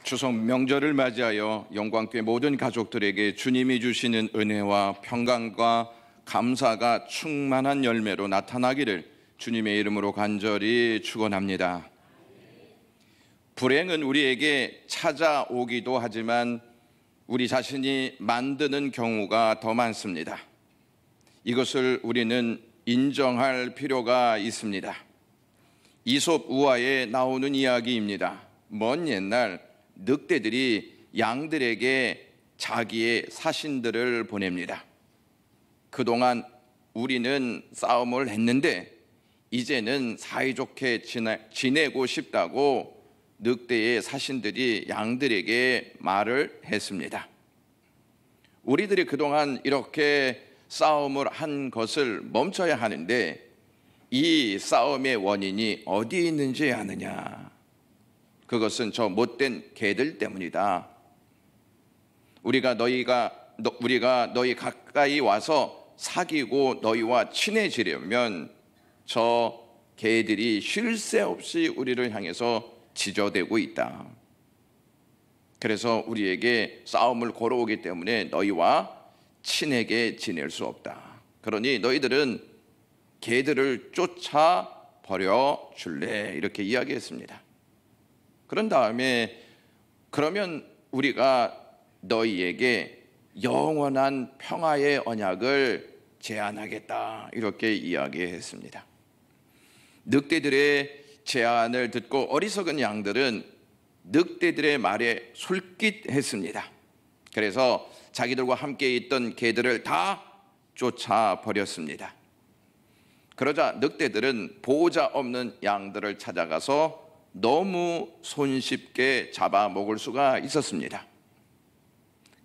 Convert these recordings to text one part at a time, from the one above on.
추석 명절을 맞이하여 영광교회 모든 가족들에게 주님이 주시는 은혜와 평강과 감사가 충만한 열매로 나타나기를 주님의 이름으로 간절히 축원합니다. 불행은 우리에게 찾아오기도 하지만 우리 자신이 만드는 경우가 더 많습니다. 이것을 우리는 인정할 필요가 있습니다. 이솝 우화에 나오는 이야기입니다. 먼 옛날 늑대들이 양들에게 자기의 사신들을 보냅니다. 그동안 우리는 싸움을 했는데 이제는 사이좋게 지내고 싶다고 늑대의 사신들이 양들에게 말을 했습니다. 우리들이 그동안 이렇게 싸움을 한 것을 멈춰야 하는데 이 싸움의 원인이 어디에 있는지 아느냐? 그것은 저 못된 개들 때문이다. 우리가 너희 가까이 와서 사귀고 너희와 친해지려면 저 개들이 쉴 새 없이 우리를 향해서 지저대고 있다. 그래서 우리에게 싸움을 걸어오기 때문에 너희와 친하게 지낼 수 없다. 그러니 너희들은 개들을 쫓아 버려 줄래? 이렇게 이야기했습니다. 그런 다음에 그러면 우리가 너희에게 영원한 평화의 언약을 제안하겠다. 이렇게 이야기했습니다. 늑대들의 제안을 듣고 어리석은 양들은 늑대들의 말에 솔깃했습니다. 그래서 자기들과 함께 있던 개들을 다 쫓아버렸습니다. 그러자 늑대들은 보호자 없는 양들을 찾아가서 너무 손쉽게 잡아먹을 수가 있었습니다.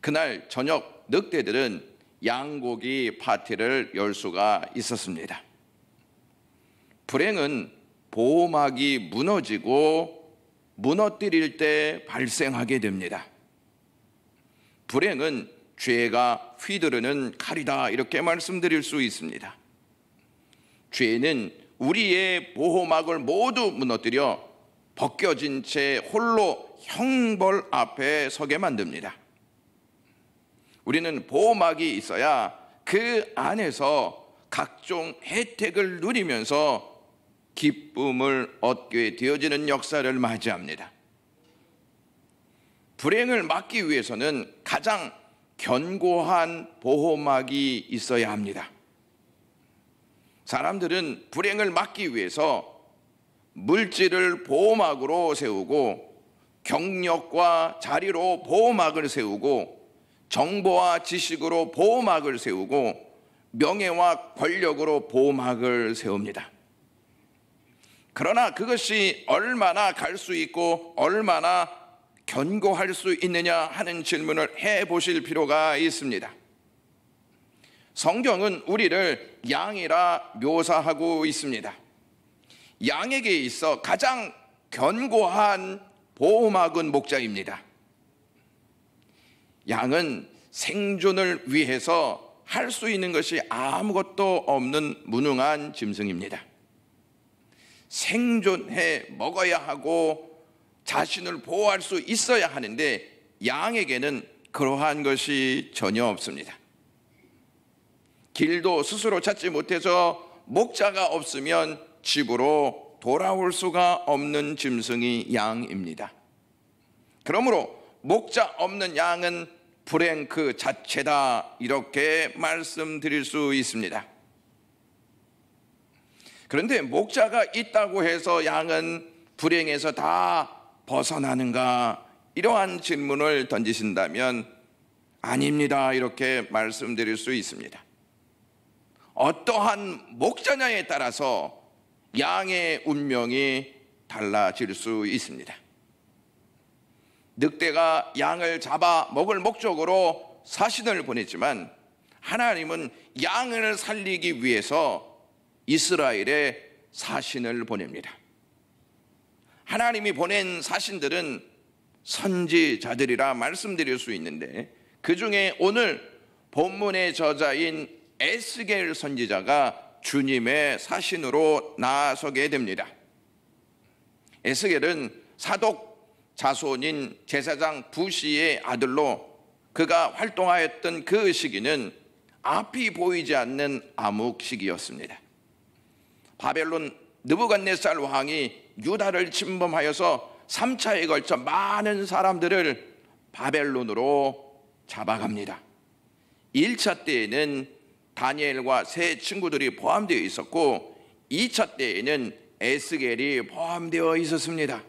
그날 저녁 늑대들은 양고기 파티를 열 수가 있었습니다. 불행은 보호막이 무너지고 무너뜨릴 때 발생하게 됩니다. 불행은 죄가 휘두르는 칼이다 이렇게 말씀드릴 수 있습니다. 죄는 우리의 보호막을 모두 무너뜨려 벗겨진 채 홀로 형벌 앞에 서게 만듭니다. 우리는 보호막이 있어야 그 안에서 각종 혜택을 누리면서 기쁨을 얻게 되어지는 역사를 맞이합니다. 불행을 막기 위해서는 가장 견고한 보호막이 있어야 합니다. 사람들은 불행을 막기 위해서 물질을 보호막으로 세우고 경력과 자리로 보호막을 세우고 정보와 지식으로 보호막을 세우고 명예와 권력으로 보호막을 세웁니다. 그러나 그것이 얼마나 갈 수 있고 얼마나 견고할 수 있느냐 하는 질문을 해보실 필요가 있습니다. 성경은 우리를 양이라 묘사하고 있습니다. 양에게 있어 가장 견고한 보호막은 목자입니다. 양은 생존을 위해서 할 수 있는 것이 아무것도 없는 무능한 짐승입니다. 생존해 먹어야 하고 자신을 보호할 수 있어야 하는데 양에게는 그러한 것이 전혀 없습니다. 길도 스스로 찾지 못해서 목자가 없으면 집으로 돌아올 수가 없는 짐승이 양입니다. 그러므로 목자 없는 양은 불행 그 자체다 이렇게 말씀드릴 수 있습니다. 그런데 목자가 있다고 해서 양은 불행에서 다 벗어나는가? 이러한 질문을 던지신다면 아닙니다 이렇게 말씀드릴 수 있습니다. 어떠한 목자냐에 따라서 양의 운명이 달라질 수 있습니다. 늑대가 양을 잡아 먹을 목적으로 사신을 보냈지만 하나님은 양을 살리기 위해서 이스라엘에 사신을 보냅니다. 하나님이 보낸 사신들은 선지자들이라 말씀드릴 수 있는데 그 중에 오늘 본문의 저자인 에스겔 선지자가 주님의 사신으로 나서게 됩니다. 에스겔은 사독 자손인 제사장 부시의 아들로 그가 활동하였던 그 시기는 앞이 보이지 않는 암흑 시기였습니다. 바벨론 느부갓네살 왕이 유다를 침범하여서 3차에 걸쳐 많은 사람들을 바벨론으로 잡아갑니다. 1차 때에는 다니엘과 세 친구들이 포함되어 있었고 2차 때에는 에스겔이 포함되어 있었습니다.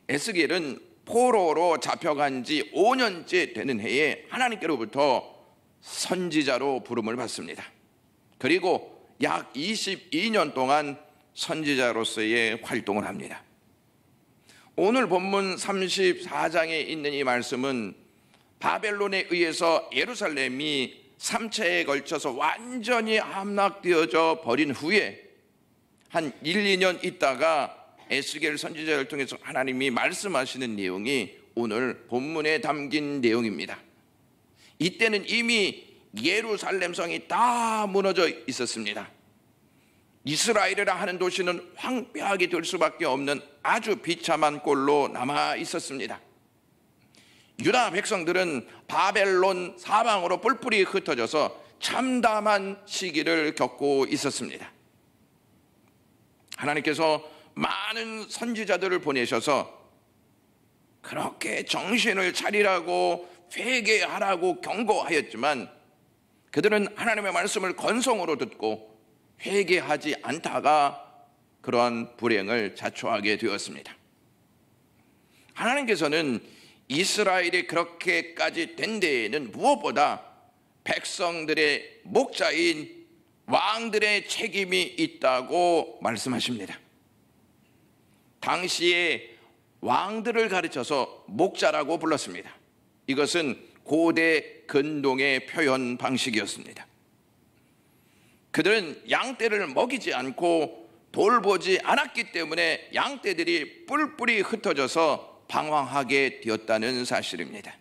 에스겔은 포로로 잡혀간 지 5년째 되는 해에 하나님께로부터 선지자로 부름을 받습니다. 그리고 약 22년 동안 선지자로서의 활동을 합니다. 오늘 본문 34장에 있는 이 말씀은 바벨론에 의해서 예루살렘이 3차에 걸쳐서 완전히 함락되어져 버린 후에 한 1, 2년 있다가 에스겔 선지자를 통해서 하나님이 말씀하시는 내용이 오늘 본문에 담긴 내용입니다. 이때는 이미 예루살렘 성이 다 무너져 있었습니다. 이스라엘이라 하는 도시는 황폐하게 될 수밖에 없는 아주 비참한 꼴로 남아 있었습니다. 유다 백성들은 바벨론 사방으로 뿔뿔이 흩어져서 참담한 시기를 겪고 있었습니다. 하나님께서 많은 선지자들을 보내셔서 그렇게 정신을 차리라고 회개하라고 경고하였지만 그들은 하나님의 말씀을 건성으로 듣고 회개하지 않다가 그러한 불행을 자초하게 되었습니다. 하나님께서는 이스라엘이 그렇게까지 된 데에는 무엇보다 백성들의 목자인 왕들의 책임이 있다고 말씀하십니다. 당시에 왕들을 가르쳐서 목자라고 불렀습니다. 이것은 고대 근동의 표현 방식이었습니다. 그들은 양떼를 먹이지 않고 돌보지 않았기 때문에 양떼들이 뿔뿔이 흩어져서 방황하게 되었다는 사실입니다.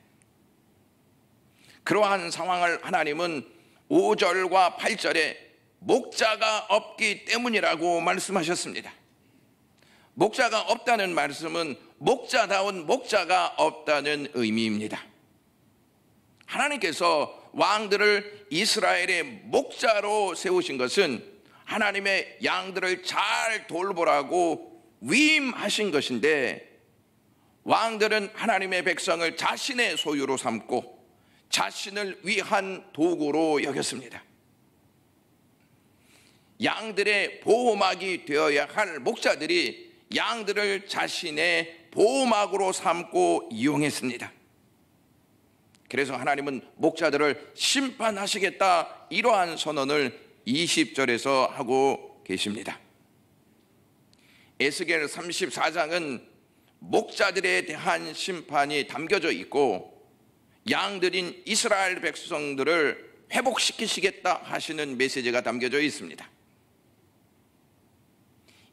그러한 상황을 하나님은 5절과 8절에 목자가 없기 때문이라고 말씀하셨습니다. 목자가 없다는 말씀은 목자다운 목자가 없다는 의미입니다. 하나님께서 왕들을 이스라엘의 목자로 세우신 것은 하나님의 양들을 잘 돌보라고 위임하신 것인데, 왕들은 하나님의 백성을 자신의 소유로 삼고 자신을 위한 도구로 여겼습니다. 양들의 보호막이 되어야 할 목자들이 양들을 자신의 보호막으로 삼고 이용했습니다. 그래서 하나님은 목자들을 심판하시겠다, 이러한 선언을 20절에서 하고 계십니다. 에스겔 34장은 목자들에 대한 심판이 담겨져 있고 양들인 이스라엘 백성들을 회복시키시겠다 하시는 메시지가 담겨져 있습니다.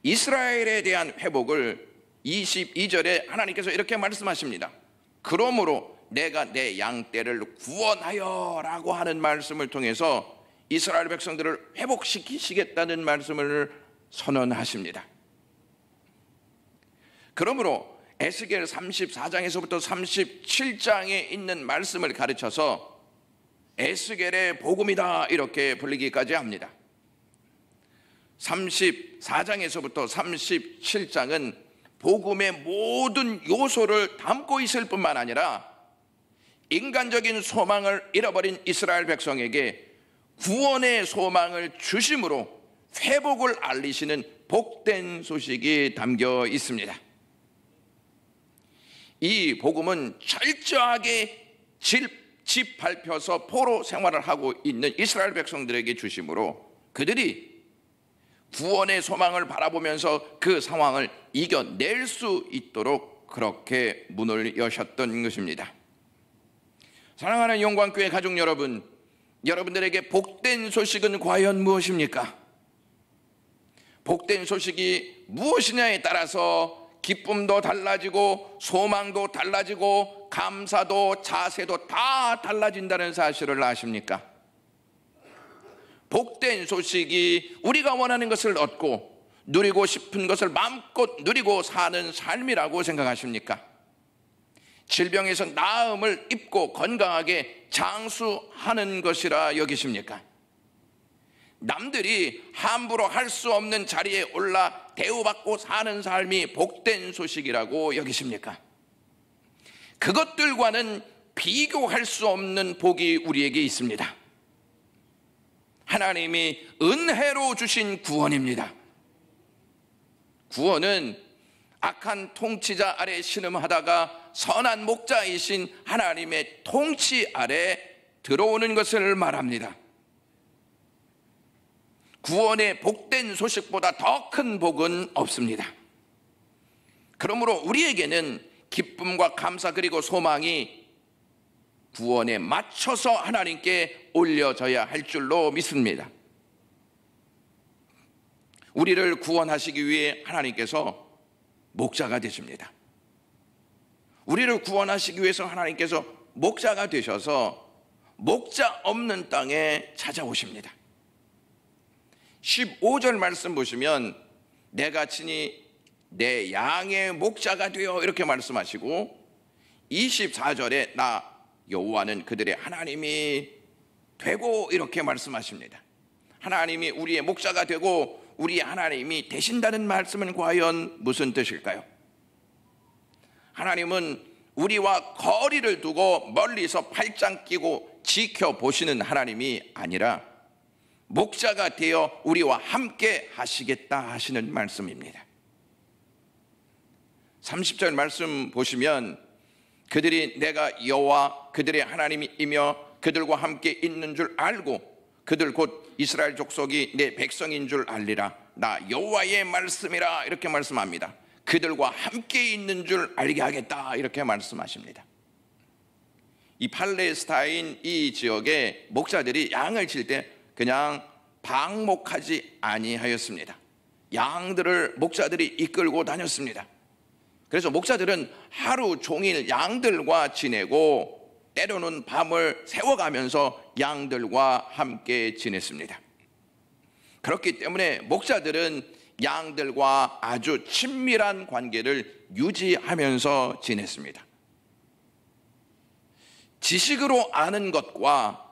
이스라엘에 대한 회복을 22절에 하나님께서 이렇게 말씀하십니다. 그러므로 내가 내 양떼를 구원하여 라고 하는 말씀을 통해서 이스라엘 백성들을 회복시키시겠다는 말씀을 선언하십니다. 그러므로 에스겔 34장에서부터 37장에 있는 말씀을 가르쳐서 에스겔의 복음이다 이렇게 불리기까지 합니다. 34장에서부터 37장은 복음의 모든 요소를 담고 있을 뿐만 아니라 인간적인 소망을 잃어버린 이스라엘 백성에게 구원의 소망을 주심으로 회복을 알리시는 복된 소식이 담겨 있습니다. 이 복음은 철저하게 밟혀서 포로 생활을 하고 있는 이스라엘 백성들에게 주심으로 그들이 구원의 소망을 바라보면서 그 상황을 이겨낼 수 있도록 그렇게 문을 여셨던 것입니다. 사랑하는 영광교회 가족 여러분, 여러분들에게 복된 소식은 과연 무엇입니까? 복된 소식이 무엇이냐에 따라서 기쁨도 달라지고 소망도 달라지고 감사도 자세도 다 달라진다는 사실을 아십니까? 복된 소식이 우리가 원하는 것을 얻고 누리고 싶은 것을 마음껏 누리고 사는 삶이라고 생각하십니까? 질병에서 나음을 입고 건강하게 장수하는 것이라 여기십니까? 남들이 함부로 할 수 없는 자리에 올라 대우받고 사는 삶이 복된 소식이라고 여기십니까? 그것들과는 비교할 수 없는 복이 우리에게 있습니다. 하나님이 은혜로 주신 구원입니다. 구원은 악한 통치자 아래 신음하다가 선한 목자이신 하나님의 통치 아래 들어오는 것을 말합니다. 구원의 복된 소식보다 더 큰 복은 없습니다. 그러므로 우리에게는 기쁨과 감사 그리고 소망이 구원에 맞춰서 하나님께 올려져야 할 줄로 믿습니다. 우리를 구원하시기 위해 하나님께서 목자가 되십니다. 우리를 구원하시기 위해서 하나님께서 목자가 되셔서 목자 없는 땅에 찾아오십니다. 15절 말씀 보시면 내가 친히 내 양의 목자가 되어 이렇게 말씀하시고 24절에 나 여호와는 그들의 하나님이 되고 이렇게 말씀하십니다. 하나님이 우리의 목자가 되고 우리의 하나님이 되신다는 말씀은 과연 무슨 뜻일까요? 하나님은 우리와 거리를 두고 멀리서 팔짱 끼고 지켜보시는 하나님이 아니라 목자가 되어 우리와 함께 하시겠다 하시는 말씀입니다. 30절 말씀 보시면 그들이 내가 여호와 그들의 하나님이며 그들과 함께 있는 줄 알고 그들 곧 이스라엘 족속이 내 백성인 줄 알리라. 나 여호와의 말씀이라 이렇게 말씀합니다. 그들과 함께 있는 줄 알게 하겠다 이렇게 말씀하십니다. 이 팔레스타인 이 지역의 목자들이 양을 칠 때 그냥 방목하지 아니하였습니다. 양들을 목자들이 이끌고 다녔습니다. 그래서 목자들은 하루 종일 양들과 지내고 때로는 밤을 새워가면서 양들과 함께 지냈습니다. 그렇기 때문에 목자들은 양들과 아주 친밀한 관계를 유지하면서 지냈습니다. 지식으로 아는 것과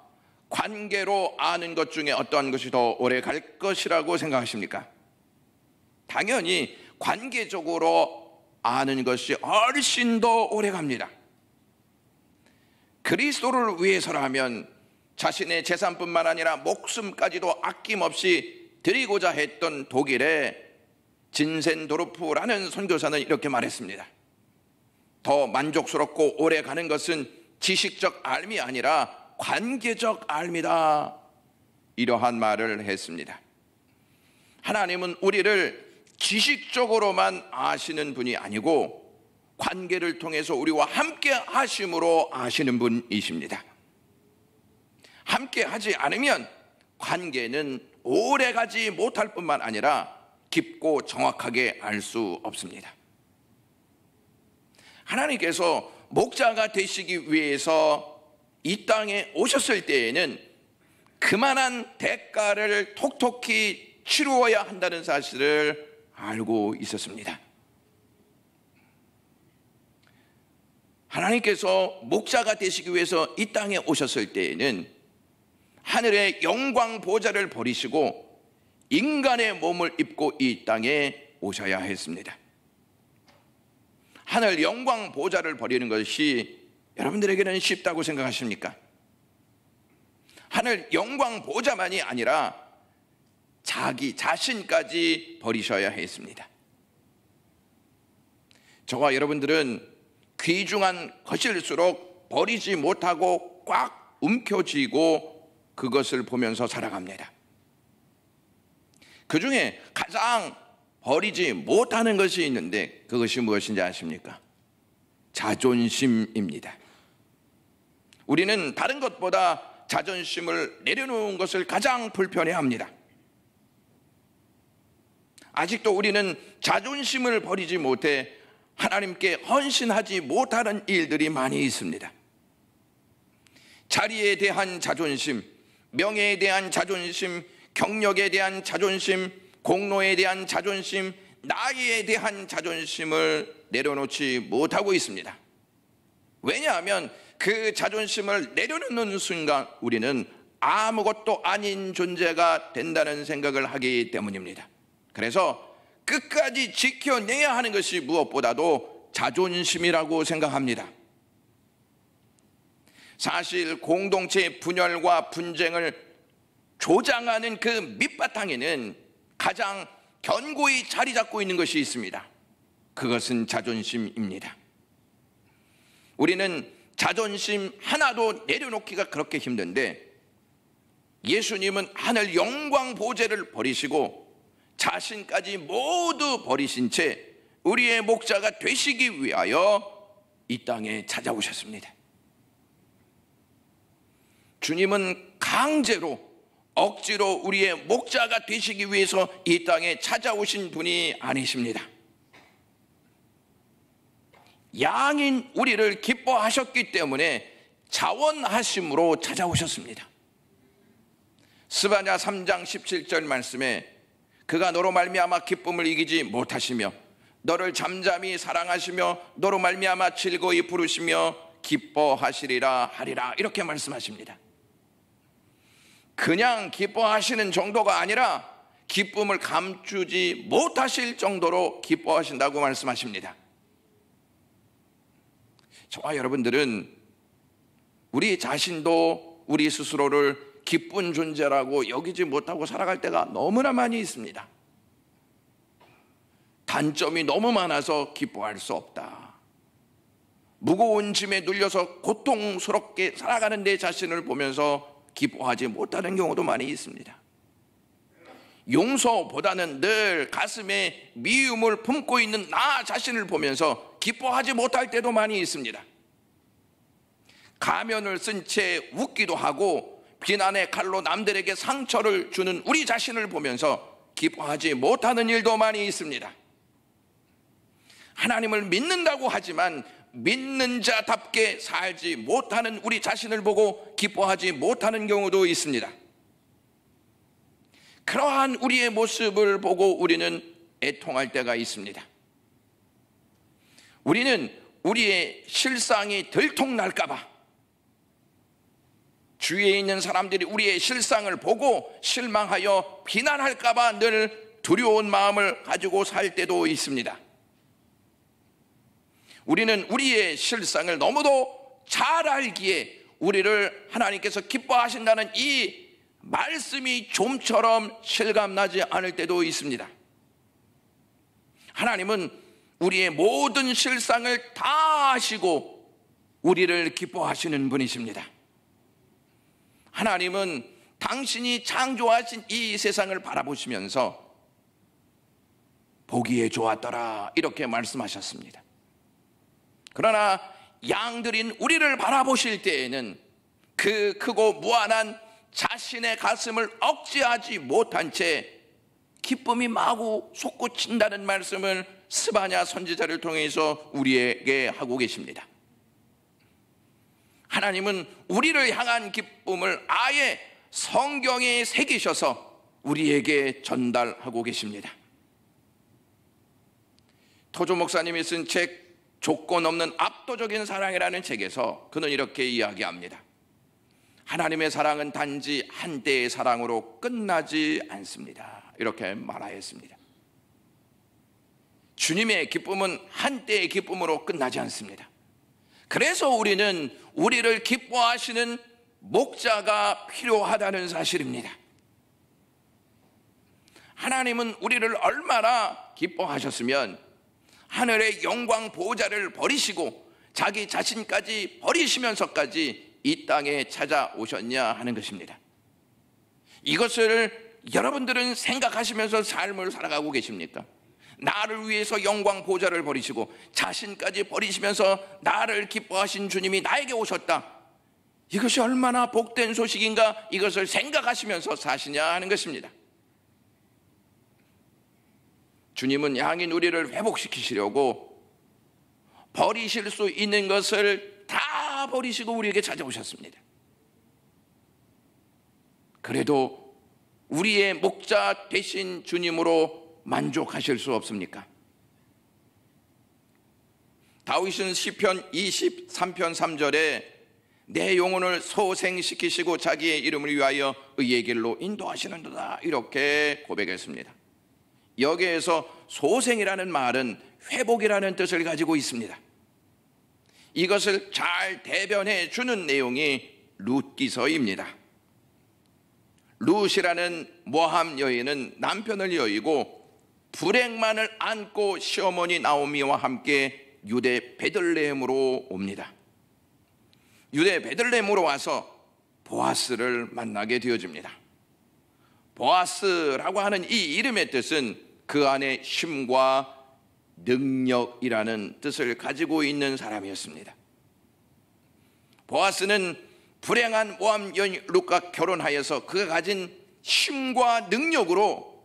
관계로 아는 것 중에 어떠한 것이 더 오래 갈 것이라고 생각하십니까? 당연히 관계적으로 아는 것이 훨씬 더 오래 갑니다. 그리스도를 위해서라면 자신의 재산뿐만 아니라 목숨까지도 아낌없이 드리고자 했던 독일의 진센도르프라는 선교사는 이렇게 말했습니다. 더 만족스럽고 오래 가는 것은 지식적 알미 아니라 관계적 알미다. 이러한 말을 했습니다. 하나님은 우리를 지식적으로만 아시는 분이 아니고 관계를 통해서 우리와 함께 하심으로 아시는 분이십니다. 함께 하지 않으면 관계는 오래 가지 못할 뿐만 아니라 깊고 정확하게 알 수 없습니다. 하나님께서 목자가 되시기 위해서 이 땅에 오셨을 때에는 그만한 대가를 톡톡히 치루어야 한다는 사실을 알고 있었습니다. 하나님께서 목자가 되시기 위해서 이 땅에 오셨을 때에는 하늘의 영광 보좌를 버리시고 인간의 몸을 입고 이 땅에 오셔야 했습니다. 하늘 영광 보좌를 버리는 것이 여러분들에게는 쉽다고 생각하십니까? 하늘 영광 보좌만이 아니라 자기 자신까지 버리셔야 했습니다. 저와 여러분들은 귀중한 것일수록 버리지 못하고 꽉 움켜쥐고 그것을 보면서 살아갑니다. 그 중에 가장 버리지 못하는 것이 있는데 그것이 무엇인지 아십니까? 자존심입니다. 우리는 다른 것보다 자존심을 내려놓은 것을 가장 불편해합니다. 아직도 우리는 자존심을 버리지 못해 하나님께 헌신하지 못하는 일들이 많이 있습니다. 자리에 대한 자존심, 명예에 대한 자존심, 경력에 대한 자존심, 공로에 대한 자존심, 나이에 대한 자존심을 내려놓지 못하고 있습니다. 왜냐하면 그 자존심을 내려놓는 순간 우리는 아무것도 아닌 존재가 된다는 생각을 하기 때문입니다. 그래서 끝까지 지켜내야 하는 것이 무엇보다도 자존심이라고 생각합니다. 사실 공동체의 분열과 분쟁을 조장하는 그 밑바탕에는 가장 견고히 자리 잡고 있는 것이 있습니다. 그것은 자존심입니다. 우리는 자존심 하나도 내려놓기가 그렇게 힘든데 예수님은 하늘 영광 보좌를 버리시고 자신까지 모두 버리신 채 우리의 목자가 되시기 위하여 이 땅에 찾아오셨습니다. 주님은 강제로 억지로 우리의 목자가 되시기 위해서 이 땅에 찾아오신 분이 아니십니다. 양인 우리를 기뻐하셨기 때문에 자원하심으로 찾아오셨습니다. 스바냐 3장 17절 말씀에 그가 너로 말미암아 기쁨을 이기지 못하시며 너를 잠잠히 사랑하시며 너로 말미암아 즐거이 부르시며 기뻐하시리라 하리라, 이렇게 말씀하십니다. 그냥 기뻐하시는 정도가 아니라 기쁨을 감추지 못하실 정도로 기뻐하신다고 말씀하십니다. 저와 여러분들은 우리 자신도 우리 스스로를 기쁜 존재라고 여기지 못하고 살아갈 때가 너무나 많이 있습니다. 단점이 너무 많아서 기뻐할 수 없다. 무거운 짐에 눌려서 고통스럽게 살아가는 내 자신을 보면서 기뻐하지 못하는 경우도 많이 있습니다. 용서보다는 늘 가슴에 미움을 품고 있는 나 자신을 보면서 기뻐하지 못할 때도 많이 있습니다. 가면을 쓴 채 웃기도 하고 비난의 칼로 남들에게 상처를 주는 우리 자신을 보면서 기뻐하지 못하는 일도 많이 있습니다. 하나님을 믿는다고 하지만 믿는 자답게 살지 못하는 우리 자신을 보고 기뻐하지 못하는 경우도 있습니다. 그러한 우리의 모습을 보고 우리는 애통할 때가 있습니다. 우리는 우리의 실상이 들통날까 봐, 주위에 있는 사람들이 우리의 실상을 보고 실망하여 비난할까 봐 늘 두려운 마음을 가지고 살 때도 있습니다. 우리는 우리의 실상을 너무도 잘 알기에 우리를 하나님께서 기뻐하신다는 이 말씀이 좀처럼 실감나지 않을 때도 있습니다. 하나님은 우리의 모든 실상을 다 아시고 우리를 기뻐하시는 분이십니다. 하나님은 당신이 창조하신 이 세상을 바라보시면서 보기에 좋았더라, 이렇게 말씀하셨습니다. 그러나 양들인 우리를 바라보실 때에는 그 크고 무한한 자신의 가슴을 억제하지 못한 채 기쁨이 마구 솟구친다는 말씀을 스바냐 선지자를 통해서 우리에게 하고 계십니다. 하나님은 우리를 향한 기쁨을 아예 성경에 새기셔서 우리에게 전달하고 계십니다. 토조 목사님이 쓴 책 조건 없는 압도적인 사랑이라는 책에서 그는 이렇게 이야기합니다. 하나님의 사랑은 단지 한때의 사랑으로 끝나지 않습니다, 이렇게 말하였습니다. 주님의 기쁨은 한때의 기쁨으로 끝나지 않습니다. 그래서 우리는 우리를 기뻐하시는 목자가 필요하다는 사실입니다. 하나님은 우리를 얼마나 기뻐하셨으면 하늘의 영광 보좌를 버리시고 자기 자신까지 버리시면서까지 이 땅에 찾아오셨냐 하는 것입니다. 이것을 여러분들은 생각하시면서 삶을 살아가고 계십니까? 나를 위해서 영광 보좌를 버리시고 자신까지 버리시면서 나를 기뻐하신 주님이 나에게 오셨다, 이것이 얼마나 복된 소식인가, 이것을 생각하시면서 사시냐 하는 것입니다. 주님은 양인 우리를 회복시키시려고 버리실 수 있는 것을 다 버리시고 우리에게 찾아오셨습니다. 그래도 우리의 목자 되신 주님으로 만족하실 수 없습니까? 다윗은 시편 23편 3절에 내 영혼을 소생시키시고 자기의 이름을 위하여 의의 길로 인도하시는도다 이렇게 고백했습니다. 여기에서 소생이라는 말은 회복이라는 뜻을 가지고 있습니다. 이것을 잘 대변해 주는 내용이 룻기서입니다. 룻이라는 모함 여인은 남편을 여의고 불행만을 안고 시어머니 나오미와 함께 유대 베들레헴으로 옵니다. 유대 베들레헴으로 와서 보아스를 만나게 되어집니다. 보아스라고 하는 이 이름의 뜻은 그 안에 힘과 능력이라는 뜻을 가지고 있는 사람이었습니다. 보아스는 불행한 모함 여인 룻과 결혼하여서 그가 가진 힘과 능력으로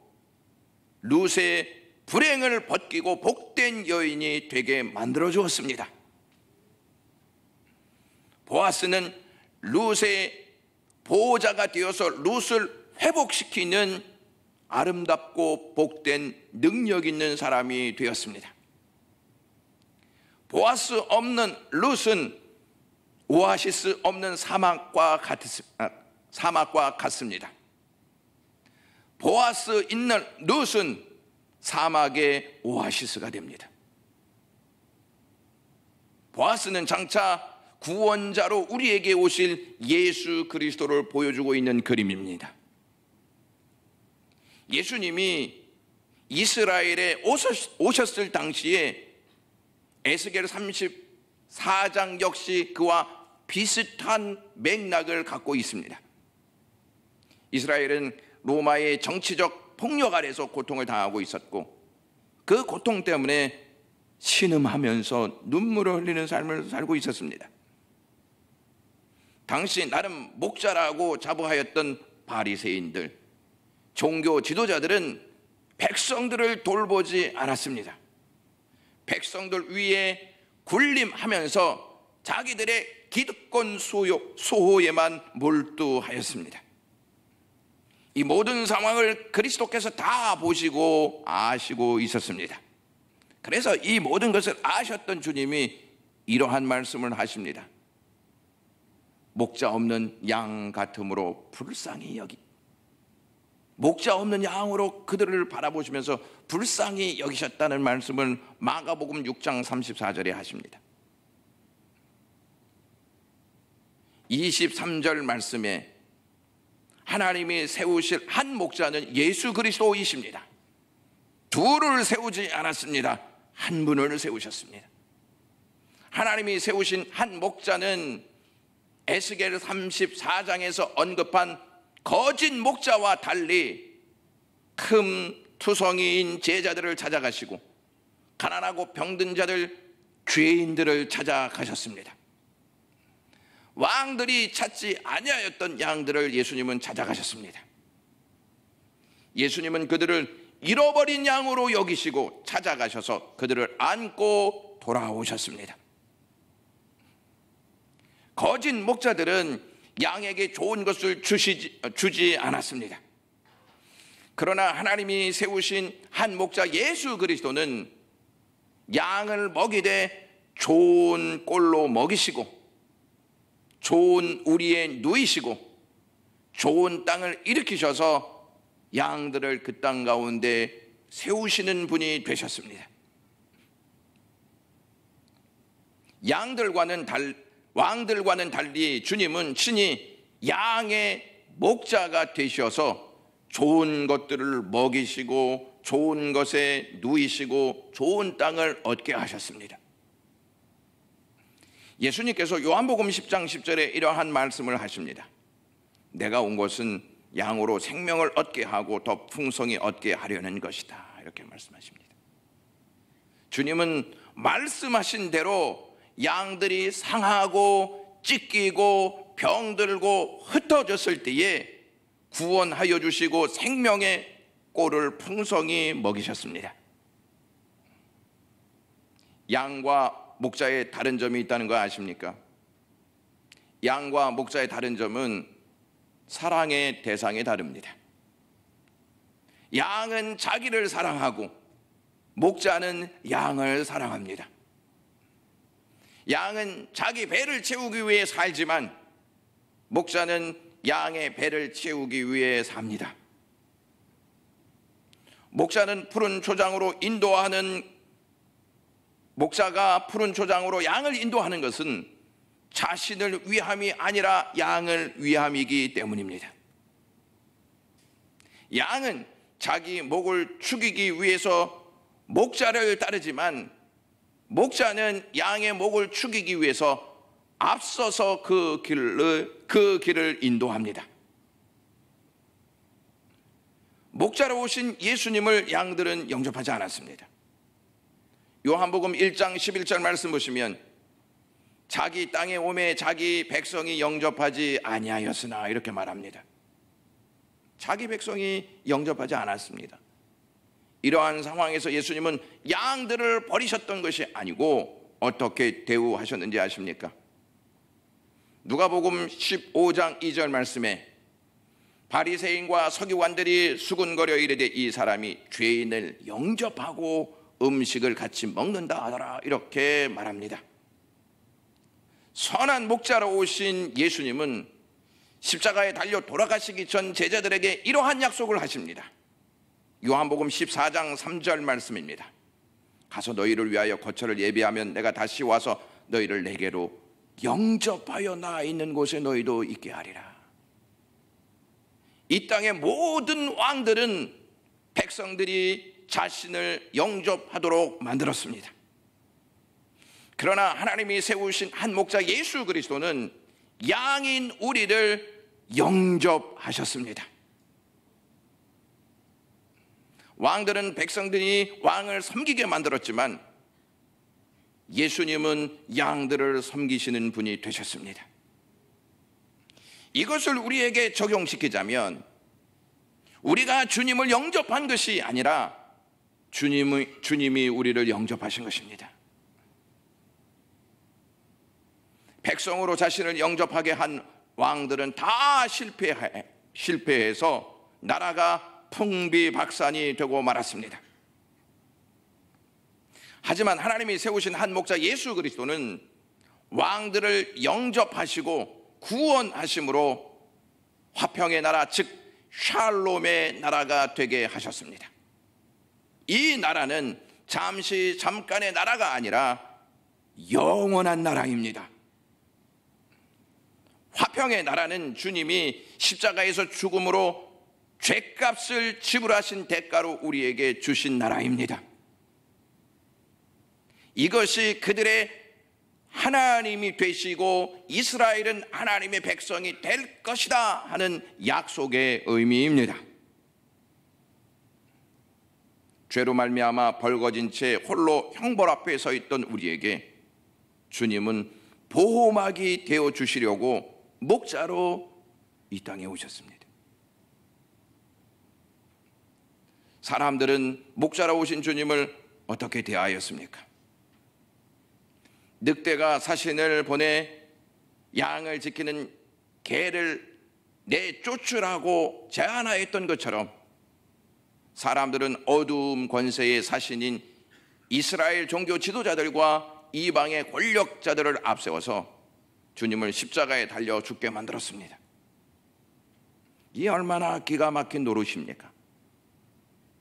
룻의 불행을 벗기고 복된 여인이 되게 만들어 주었습니다. 보아스는 룻의 보호자가 되어서 룻을 회복시키는 아름답고 복된 능력 있는 사람이 되었습니다. 보아스 없는 룻은 오아시스 없는 사막과 같습니다. 보아스 있는 룻은 사막의 오아시스가 됩니다. 보아스는 장차 구원자로 우리에게 오실 예수 그리스도를 보여주고 있는 그림입니다. 예수님이 이스라엘에 오셨을 당시에 에스겔 34장 역시 그와 비슷한 맥락을 갖고 있습니다. 이스라엘은 로마의 정치적 폭력 아래서 고통을 당하고 있었고 그 고통 때문에 신음하면서 눈물을 흘리는 삶을 살고 있었습니다. 당시 나름 목자라고 자부하였던 바리새인들, 종교 지도자들은 백성들을 돌보지 않았습니다. 백성들 위에 군림하면서 자기들의 기득권 수호에만 몰두하였습니다. 이 모든 상황을 그리스도께서 다 보시고 아시고 있었습니다. 그래서 이 모든 것을 아셨던 주님이 이러한 말씀을 하십니다. 목자 없는 양 같음으로 불쌍히 여기, 목자 없는 양으로 그들을 바라보시면서 불쌍히 여기셨다는 말씀을 마가복음 6장 34절에 하십니다. 23절 말씀에 하나님이 세우실 한 목자는 예수 그리스도이십니다. 둘을 세우지 않았습니다. 한 분을 세우셨습니다. 하나님이 세우신 한 목자는 에스겔 34장에서 언급한 거짓 목자와 달리 큼투성이인 제자들을 찾아가시고 가난하고 병든 자들, 죄인들을 찾아가셨습니다. 왕들이 찾지 아니하였던 양들을 예수님은 찾아가셨습니다. 예수님은 그들을 잃어버린 양으로 여기시고 찾아가셔서 그들을 안고 돌아오셨습니다. 거짓 목자들은 양에게 좋은 것을 주지 않았습니다. 그러나 하나님이 세우신 한 목자 예수 그리스도는 양을 먹이되 좋은 꼴로 먹이시고 좋은 우리에 누이시고 좋은 땅을 일으키셔서 양들을 그 땅 가운데 세우시는 분이 되셨습니다. 왕들과는 달리 주님은 친히 양의 목자가 되셔서 좋은 것들을 먹이시고 좋은 것에 누이시고 좋은 땅을 얻게 하셨습니다. 예수님께서 요한복음 10장 10절에 이러한 말씀을 하십니다. 내가 온 것은 양으로 생명을 얻게 하고 더 풍성히 얻게 하려는 것이다, 이렇게 말씀하십니다. 주님은 말씀하신 대로 양들이 상하고 찢기고 병들고 흩어졌을 때에 구원하여 주시고 생명의 꼴을 풍성히 먹이셨습니다. 양과 목자의 다른 점이 있다는 거 아십니까? 양과 목자의 다른 점은 사랑의 대상이 다릅니다. 양은 자기를 사랑하고 목자는 양을 사랑합니다. 양은 자기 배를 채우기 위해 살지만 목자는 양의 배를 채우기 위해 삽니다. 목자가 푸른 초장으로 양을 인도하는 것은 자신을 위함이 아니라 양을 위함이기 때문입니다. 양은 자기 목을 죽이기 위해서 목자를 따르지만 목자는 양의 목을 죽이기 위해서 앞서서 그 길을 인도합니다. 목자로 오신 예수님을 양들은 영접하지 않았습니다. 요한복음 1장 11절 말씀 보시면 자기 땅에 오매 자기 백성이 영접하지 아니하였으나 이렇게 말합니다. 자기 백성이 영접하지 않았습니다. 이러한 상황에서 예수님은 양들을 버리셨던 것이 아니고 어떻게 대우하셨는지 아십니까? 누가복음 15장 2절 말씀에 바리새인과 서기관들이 수군거려 이르되 이 사람이 죄인을 영접하고 음식을 같이 먹는다 하더라 이렇게 말합니다. 선한 목자로 오신 예수님은 십자가에 달려 돌아가시기 전 제자들에게 이러한 약속을 하십니다. 요한복음 14장 3절 말씀입니다. 가서 너희를 위하여 거처를 예비하면 내가 다시 와서 너희를 내게로 영접하여 나 있는 곳에 너희도 있게 하리라. 이 땅의 모든 왕들은 백성들이 자신을 영접하도록 만들었습니다. 그러나 하나님이 세우신 한 목자 예수 그리스도는 양인 우리를 영접하셨습니다. 왕들은 백성들이 왕을 섬기게 만들었지만 예수님은 양들을 섬기시는 분이 되셨습니다. 이것을 우리에게 적용시키자면 우리가 주님을 영접한 것이 아니라 주님이 우리를 영접하신 것입니다. 백성으로 자신을 영접하게 한 왕들은 다 실패해서 나라가 풍비박산이 되고 말았습니다. 하지만 하나님이 세우신 한 목자 예수 그리스도는 왕들을 영접하시고 구원하심으로 화평의 나라 즉 샬롬의 나라가 되게 하셨습니다. 이 나라는 잠깐의 나라가 아니라 영원한 나라입니다. 화평의 나라는 주님이 십자가에서 죽음으로 죄값을 지불하신 대가로 우리에게 주신 나라입니다. 이것이 그들의 하나님이 되시고 이스라엘은 하나님의 백성이 될 것이다 하는 약속의 의미입니다. 죄로 말미암아 벌거진 채 홀로 형벌 앞에 서 있던 우리에게 주님은 보호막이 되어 주시려고 목자로 이 땅에 오셨습니다. 사람들은 목자로 오신 주님을 어떻게 대하였습니까? 늑대가 사신을 보내 양을 지키는 개를 내쫓으라고 제안하였던 것처럼 사람들은 어두움 권세의 사신인 이스라엘 종교 지도자들과 이방의 권력자들을 앞세워서 주님을 십자가에 달려 죽게 만들었습니다. 이 얼마나 기가 막힌 노릇입니까?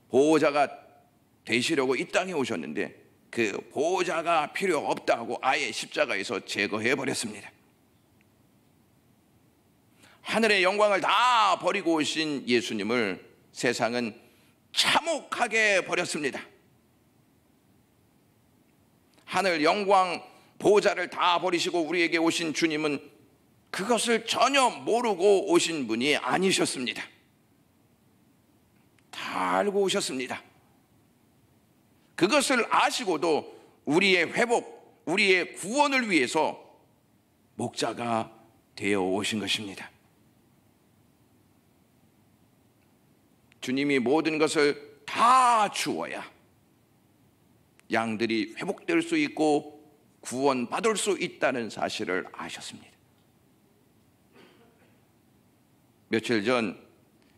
보호자가 되시려고 이 땅에 오셨는데 그 보호자가 필요 없다고 아예 십자가에서 제거해 버렸습니다. 하늘의 영광을 다 버리고 오신 예수님을 세상은 참혹하게 버렸습니다. 하늘 영광 보호자를 다 버리시고 우리에게 오신 주님은 그것을 전혀 모르고 오신 분이 아니셨습니다. 다 알고 오셨습니다. 그것을 아시고도 우리의 회복, 우리의 구원을 위해서 목자가 되어 오신 것입니다. 주님이 모든 것을 다 주어야 양들이 회복될 수 있고 구원받을 수 있다는 사실을 아셨습니다. 며칠 전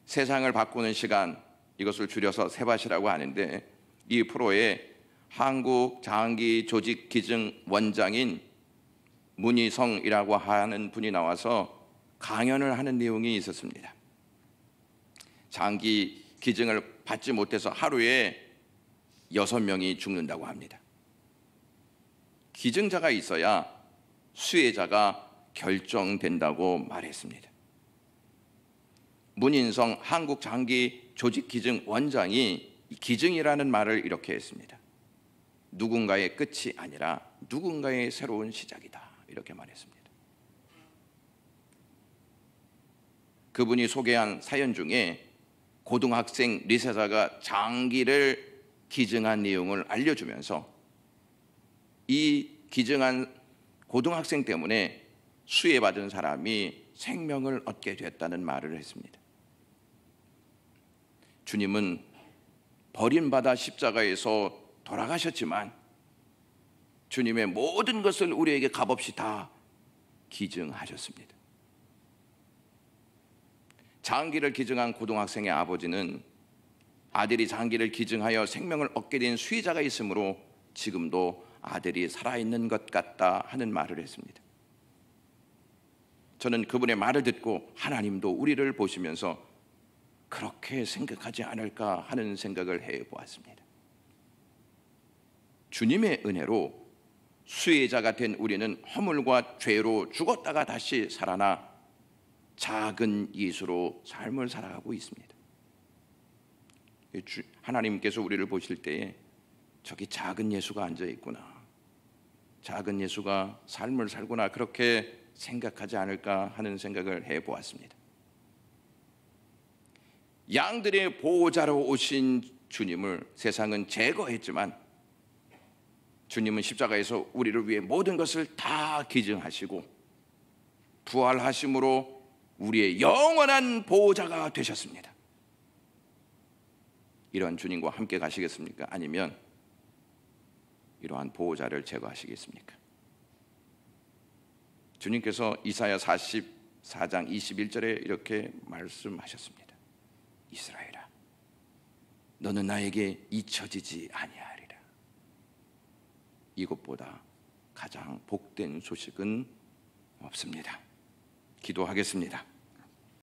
세상을 바꾸는 시간 이것을 줄여서 세밭이라고 하는데, 이 프로에 한국 장기 조직 기증 원장인 문희성이라고 하는 분이 나와서 강연을 하는 내용이 있었습니다. 장기 기증을 받지 못해서 하루에 6명이 죽는다고 합니다. 기증자가 있어야 수혜자가 결정된다고 말했습니다. 문인성 한국 장기 조직 기증 원장이 기증이라는 말을 이렇게 했습니다. 누군가의 끝이 아니라 누군가의 새로운 시작이다, 이렇게 말했습니다. 그분이 소개한 사연 중에 고등학생 리세자가 장기를 기증한 내용을 알려주면서 이 기증한 고등학생 때문에 수혜받은 사람이 생명을 얻게 됐다는 말을 했습니다. 주님은 버림받아 십자가에서 돌아가셨지만 주님의 모든 것을 우리에게 값없이 다 기증하셨습니다. 장기를 기증한 고등학생의 아버지는 아들이 장기를 기증하여 생명을 얻게 된 수혜자가 있으므로 지금도 아들이 살아있는 것 같다 하는 말을 했습니다. 저는 그분의 말을 듣고 하나님도 우리를 보시면서 그렇게 생각하지 않을까 하는 생각을 해보았습니다. 주님의 은혜로 수혜자가 된 우리는 허물과 죄로 죽었다가 다시 살아나 작은 예수로 삶을 살아가고 있습니다. 하나님께서 우리를 보실 때에 저기 작은 예수가 앉아 있구나, 작은 예수가 삶을 살구나, 그렇게 생각하지 않을까 하는 생각을 해보았습니다. 양들의 보호자로 오신 주님을 세상은 제거했지만 주님은 십자가에서 우리를 위해 모든 것을 다 기증하시고 부활하심으로 우리의 영원한 보호자가 되셨습니다. 이러한 주님과 함께 가시겠습니까? 아니면 이러한 보호자를 제거하시겠습니까? 주님께서 이사야 44장 21절에 이렇게 말씀하셨습니다. 이스라엘아, 너는 나에게 잊혀지지 아니하리라. 이것보다 가장 복된 소식은 없습니다. 기도하겠습니다.